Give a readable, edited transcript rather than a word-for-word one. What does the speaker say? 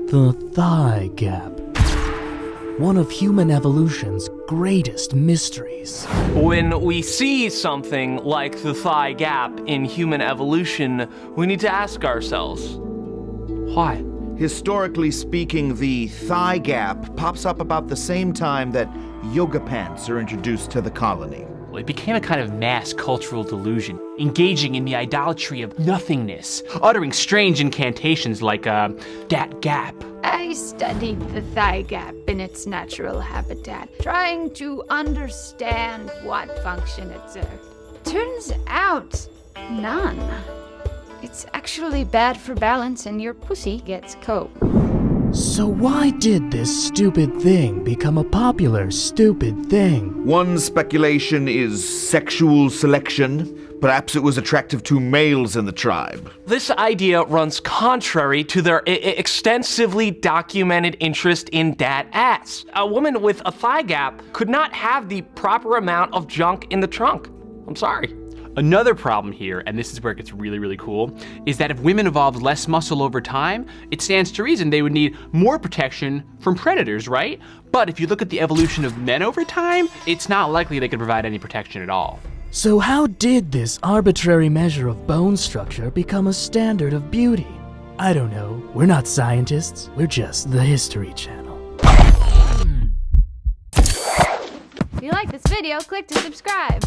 The thigh gap. One of human evolution's greatest mysteries. When we see something like the thigh gap in human evolution, we need to ask ourselves, why? Historically speaking, the thigh gap pops up about the same time that yoga pants are introduced to the colony. It became a kind of mass cultural delusion, engaging in the idolatry of nothingness, uttering strange incantations like, Dat Gap. I studied the thigh gap in its natural habitat, trying to understand what function it served. Turns out, none. It's actually bad for balance and your pussy gets cold. So why did this stupid thing become a popular stupid thing? One speculation is sexual selection. Perhaps it was attractive to males in the tribe. This idea runs contrary to their extensively documented interest in dat ass. A woman with a thigh gap could not have the proper amount of junk in the trunk. I'm sorry. Another problem here, and this is where it gets really, really cool, is that if women evolved less muscle over time, it stands to reason they would need more protection from predators, right? But if you look at the evolution of men over time, it's not likely they could provide any protection at all. So how did this arbitrary measure of bone structure become a standard of beauty? I don't know. We're not scientists. We're just the History Channel. If you like this video, click to subscribe.